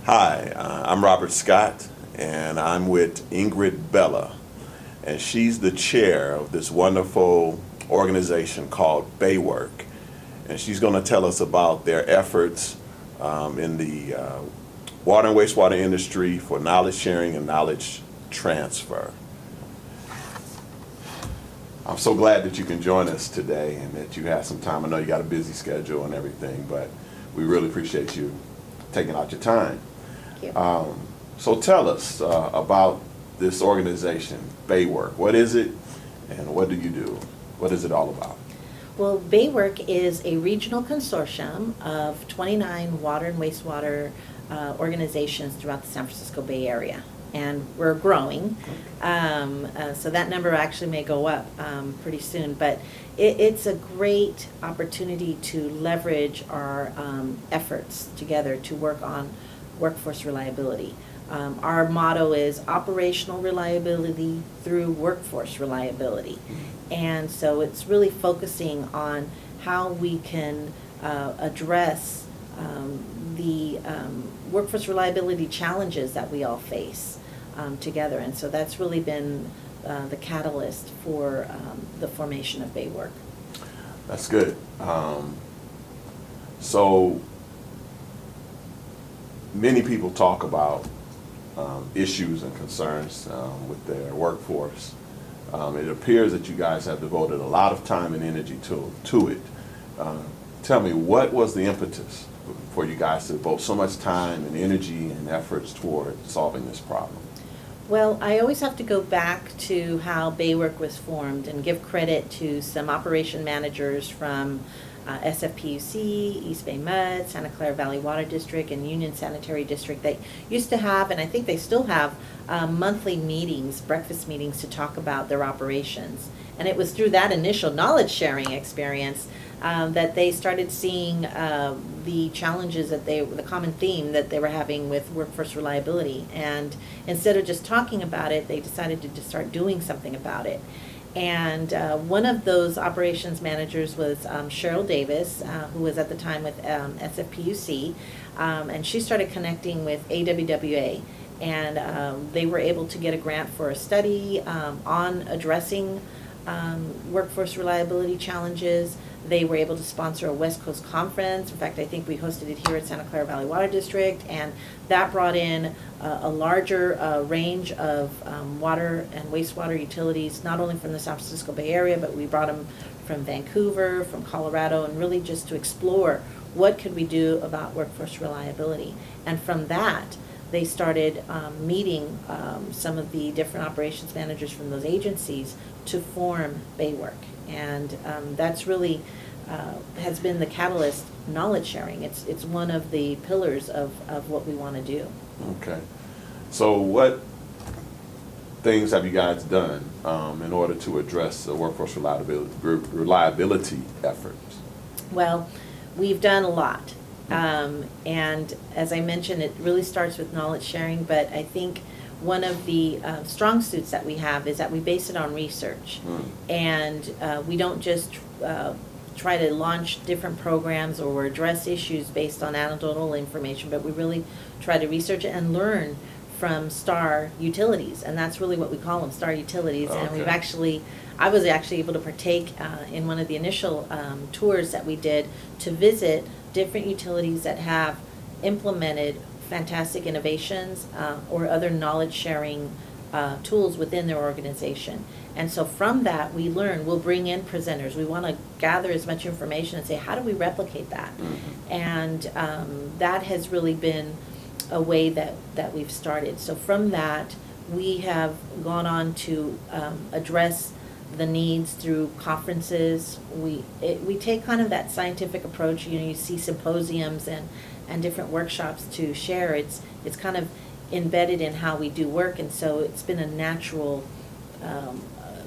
Hi, I'm Robert Scott, and I'm with Ingrid Bella, and she's the chair of this wonderful organization called BAYWORK, and she's going to tell us about their efforts in the water and wastewater industry for knowledge sharing and knowledge transfer. I'm so glad that you can join us today and that you have some time. I know you got a busy schedule and everything, but we really appreciate you taking out your time. Thank you. So tell us about this organization, BAYWORK. What is it and what do you do? What is it all about? Well, BAYWORK is a regional consortium of 29 water and wastewater organizations throughout the San Francisco Bay Area. And we're growing, so that number actually may go up pretty soon. But it's a great opportunity to leverage our efforts together to work on workforce reliability. Our motto is operational reliability through workforce reliability. And so it's really focusing on how we can address the workforce reliability challenges that we all face together. And so that's really been the catalyst for the formation of BAYWORK. That's good. So many people talk about issues and concerns with their workforce. It appears that you guys have devoted a lot of time and energy to it. Tell me, what was the impetus for you guys to devote so much time and energy and efforts toward solving this problem? Well, I always have to go back to how BAYWORK was formed and give credit to some operation managers from SFPUC, East Bay Mud, Santa Clara Valley Water District, and Union Sanitary District. They used to have, and I think they still have, monthly meetings, breakfast meetings to talk about their operations. And it was through that initial knowledge sharing experience that they started seeing the challenges the common theme that they were having with workforce reliability. And instead of just talking about it, they decided to just start doing something about it. And one of those operations managers was Cheryl Davis, who was at the time with SFPUC, and she started connecting with AWWA. And they were able to get a grant for a study on addressing workforce reliability challenges. They were able to sponsor a West Coast conference. In fact, I think we hosted it here at Santa Clara Valley Water District, and that brought in a larger range of water and wastewater utilities, not only from the San Francisco Bay Area, but we brought them from Vancouver, from Colorado, and really just to explore what could we do about workforce reliability. And from that, they started meeting some of the different operations managers from those agencies to form BAYWORK. And that's really has been the catalyst, knowledge sharing. It's one of the pillars of what we want to do. Okay. So what things have you guys done in order to address the workforce reliability efforts? Well, we've done a lot. And as I mentioned, it really starts with knowledge sharing, but I think one of the strong suits that we have is that we base it on research. And we don't just try to launch different programs or address issues based on anecdotal information, but we really try to research and learn from star utilities. And that's really what we call them, star utilities. Okay. And I was actually able to partake in one of the initial tours that we did to visit different utilities that have implemented fantastic innovations or other knowledge sharing tools within their organization. And so from that, we learn, we'll bring in presenters. We want to gather as much information and say, how do we replicate that? And that has really been a way that we've started. So from that, we have gone on to address the needs through conferences. We take kind of that scientific approach. You see symposiums and different workshops to share. It's kind of embedded in how we do work, and so it's been a natural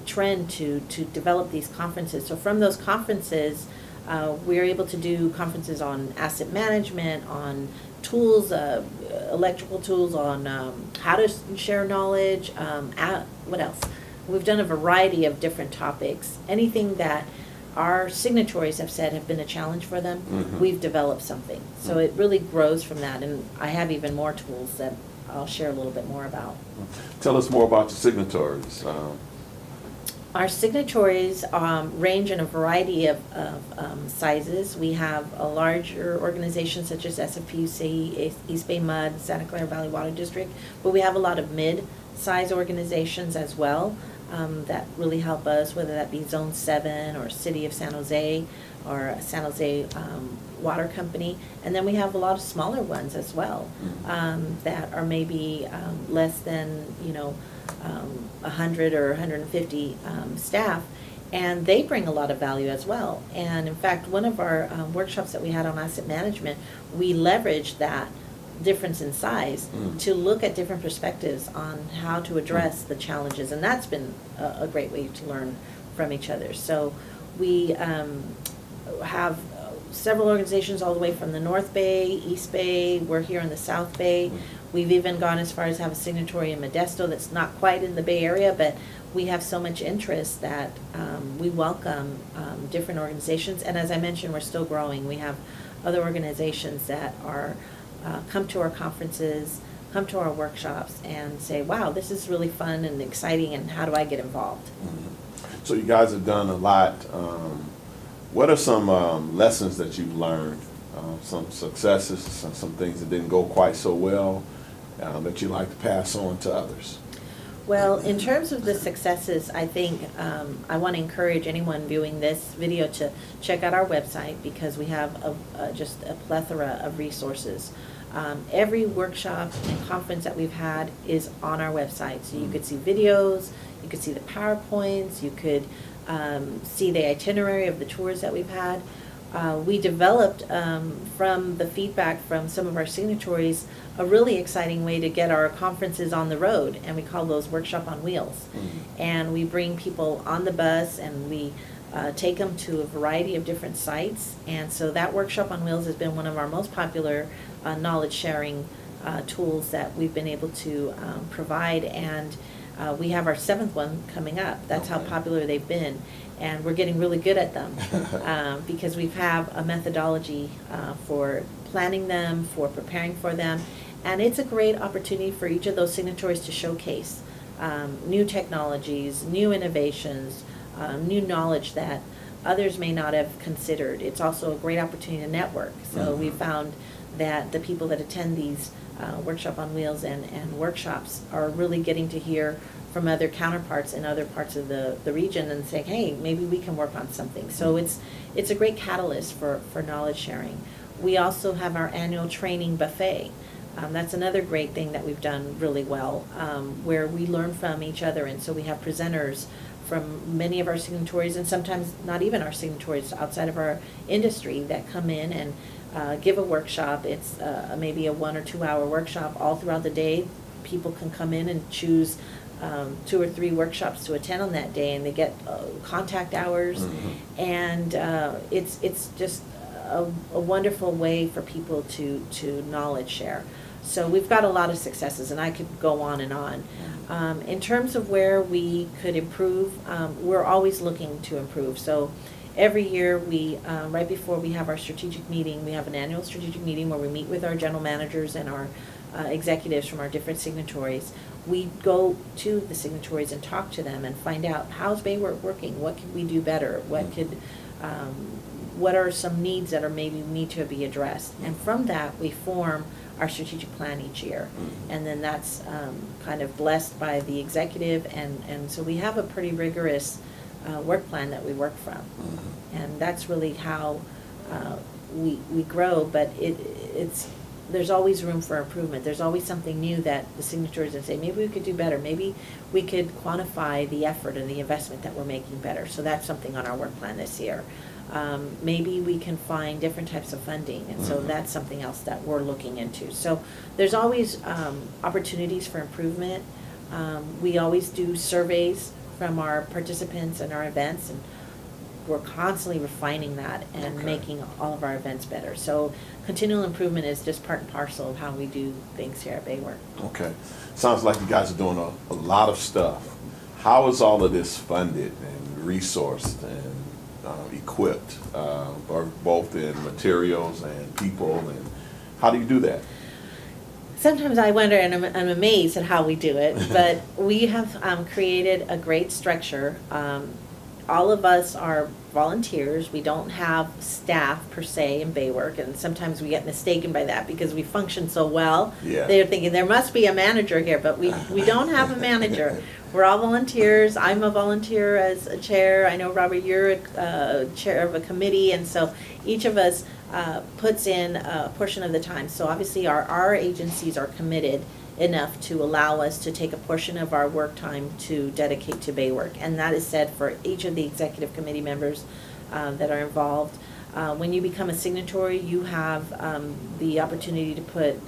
trend to develop these conferences. So from those conferences, we're able to do conferences on asset management, on tools, electrical tools, on how to share knowledge, what else? We've done a variety of different topics, anything that our signatories have said have been a challenge for them, Mhm. we've developed something. So it really grows from that, and I have even more tools that I'll share a little bit more about. Tell us more about your signatories. Our signatories range in a variety of sizes. We have a larger organization such as SFPUC, East Bay Mud, Santa Clara Valley Water District, but we have a lot of mid-size organizations as well that really help us, whether that be Zone 7 or City of San Jose or San Jose Water Company. And then we have a lot of smaller ones as well that are maybe less than, 100 or 150 staff, and they bring a lot of value as well. And in fact, one of our workshops that we had on asset management, we leveraged that difference in size to look at different perspectives on how to address the challenges, and that's been a great way to learn from each other. So we have several organizations all the way from the North Bay, East Bay, we're here in the South Bay. We've even gone as far as have a signatory in Modesto that's not quite in the Bay Area, but we have so much interest that we welcome different organizations. And as I mentioned, we're still growing. We have other organizations that are come to our conferences, come to our workshops, and say, wow, this is really fun and exciting, and how do I get involved? So you guys have done a lot. What are some lessons that you've learned, some successes, some things that didn't go quite so well that you'd like to pass on to others? Well, in terms of the successes, I think I want to encourage anyone viewing this video to check out our website, because we have just a plethora of resources. Every workshop and conference that we've had is on our website. So you could see videos, you could see the PowerPoints, you could see the itinerary of the tours that we've had. We developed from the feedback from some of our signatories a really exciting way to get our conferences on the road, and we call those Workshop on Wheels. And we bring people on the bus, and we take them to a variety of different sites. And so that Workshop on Wheels has been one of our most popular knowledge sharing tools that we've been able to provide. And we have our 7th one coming up. That's how popular they've been. And we're getting really good at them because we have a methodology for planning them, for preparing for them. And it's a great opportunity for each of those signatories to showcase new technologies, new innovations, new knowledge that others may not have considered. It's also a great opportunity to network. So we found that the people that attend these Workshop on Wheels and workshops are really getting to hear from other counterparts in other parts of the region and saying, hey, maybe we can work on something. So it's a great catalyst for knowledge sharing. We also have our annual training buffet. That's another great thing that we've done really well, where we learn from each other. And so we have presenters from many of our signatories, and sometimes not even our signatories outside of our industry, that come in and give a workshop. It's maybe a 1 or 2 hour workshop all throughout the day. People can come in and choose 2 or 3 workshops to attend on that day, and they get contact hours. And it's just a wonderful way for people to knowledge share. So we've got a lot of successes, and I could go on and on. In terms of where we could improve, we're always looking to improve. So every year, we right before we have our strategic meeting, we have an annual strategic meeting where we meet with our general managers and our executives from our different signatories. We go to the signatories and talk to them and find out, how's BAYWORK working? What could we do better? What are some needs that are maybe need to be addressed? And from that, we form our strategic plan each year. And then that's kind of blessed by the executive, and so we have a pretty rigorous work plan that we work from. And that's really how we grow, but there's always room for improvement. There's always something new that the signatories would say, maybe we could do better. Maybe we could quantify the effort and the investment that we're making better. So that's something on our work plan this year. Maybe we can find different types of funding, and so that's something else that we're looking into. So there's always opportunities for improvement. We always do surveys from our participants and our events, and we're constantly refining that and making all of our events better. So continual improvement is just part and parcel of how we do things here at BAYWORK. Okay. Sounds like you guys are doing a lot of stuff. How is all of this funded and resourced, and equipped, both in materials and people, and how do you do that? Sometimes I wonder, and I'm amazed at how we do it, but we have created a great structure. All of us are volunteers. We don't have staff per se in BAYWORK, and sometimes we get mistaken by that because we function so well. Yeah. They're thinking there must be a manager here, but we don't have a manager. We're all volunteers. I'm a volunteer as a chair. I know, Robert, you're a chair of a committee, and so each of us puts in a portion of the time. So obviously our agencies are committed enough to allow us to take a portion of our work time to dedicate to BAYWORK. And that is said for each of the executive committee members that are involved. When you become a signatory, you have the opportunity to put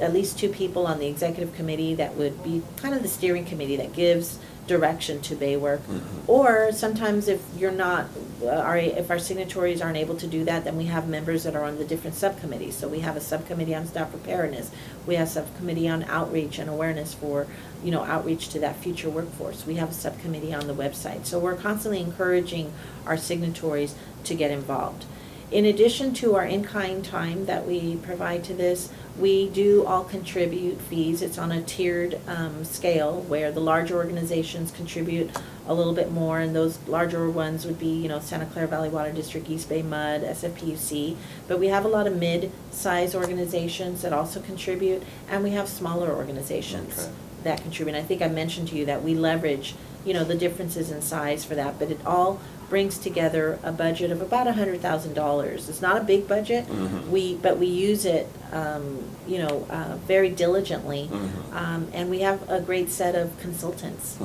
at least 2 people on the executive committee that would be kind of the steering committee that gives direction to BAYWORK. Or sometimes if you're not, if our signatories aren't able to do that, then we have members that are on the different subcommittees. So we have a subcommittee on staff preparedness. We have a subcommittee on outreach and awareness for, outreach to that future workforce. We have a subcommittee on the website. So we're constantly encouraging our signatories to get involved. In addition to our in-kind time that we provide to this, we do all contribute fees. It's on a tiered scale where the larger organizations contribute a little bit more, and those larger ones would be, Santa Clara Valley Water District, East Bay Mud, SFPUC. But we have a lot of mid-size organizations that also contribute, and we have smaller organizations that contribute. I think I mentioned to you that we leverage, the differences in size for that, but it all brings together a budget of about $100,000. It's not a big budget. But we use it, very diligently, and we have a great set of consultants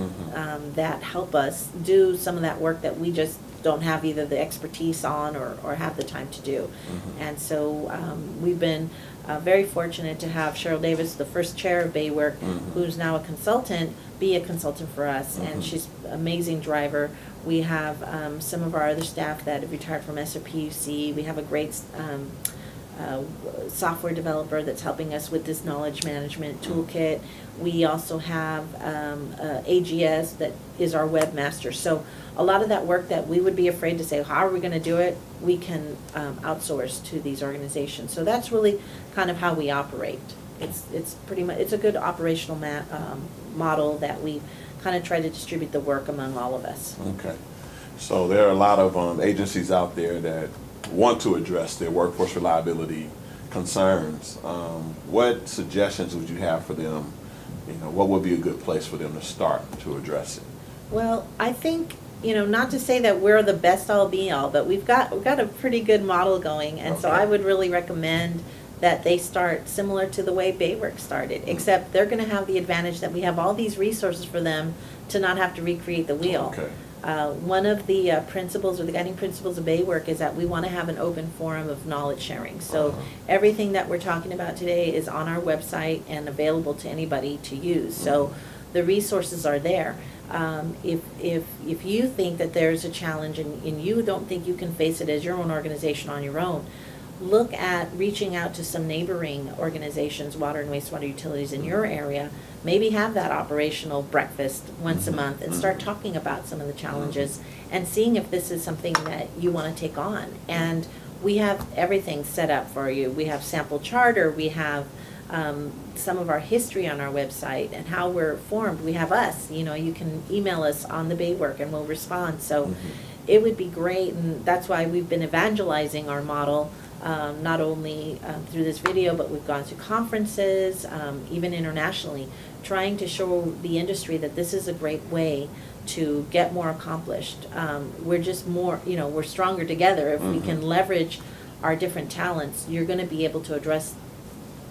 that help us do some of that work that we just don't have either the expertise on or have the time to do. And so we've been very fortunate to have Cheryl Davis, the first chair of BAYWORK, who's now a consultant, be a consultant for us, and she's an amazing driver. We have some of our other staff that have retired from SFPUC. We have a great software developer that's helping us with this knowledge management toolkit. We also have AGS that is our webmaster. So a lot of that work that we would be afraid to say, how are we going to do it, we can outsource to these organizations. So that's really kind of how we operate. It's pretty much, it's a good operational model that we kind of try to distribute the work among all of us. Okay. So there are a lot of agencies out there that want to address their workforce reliability concerns. What suggestions would you have for them? What would be a good place for them to start to address it? Well, I think, not to say that we're the best all be all, but we've got a pretty good model going, and so I would really recommend that they start similar to the way BAYWORK started, except they're going to have the advantage that we have all these resources for them to not have to recreate the wheel. Okay. One of the principles or the guiding principles of BAYWORK is that we want to have an open forum of knowledge sharing. So everything that we're talking about today is on our website and available to anybody to use. So the resources are there. If you think that there's a challenge and you don't think you can face it as your own organization on your own, look at reaching out to some neighboring organizations, water and wastewater utilities in your area. Maybe have that operational breakfast once a month and start talking about some of the challenges and seeing if this is something that you want to take on. And we have everything set up for you. We have sample charter, we have some of our history on our website and how we're formed. We have us, you can email us on the BAYWORK and we'll respond. So it would be great, and that's why we've been evangelizing our model, not only through this video, but we've gone to conferences, even internationally, trying to show the industry that this is a great way to get more accomplished. We're just more, we're stronger together. If we can leverage our different talents, you're going to be able to address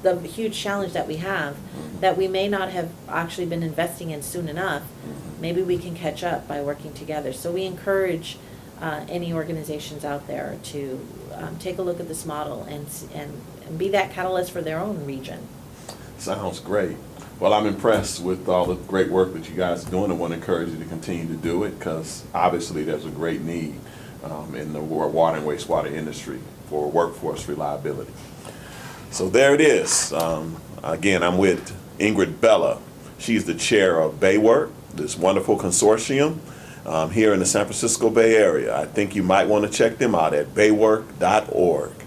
the huge challenge that we have that we may not have actually been investing in soon enough. Maybe we can catch up by working together. So we encourage any organizations out there to take a look at this model and be that catalyst for their own region. Sounds great. Well, I'm impressed with all the great work that you guys are doing. I want to encourage you to continue to do it because obviously there's a great need in the water and wastewater industry for workforce reliability. So there it is. Again, I'm with Ingrid Bella. She's the chair of BAYWORK, this wonderful consortium here in the San Francisco Bay Area. I think you might want to check them out at baywork.org.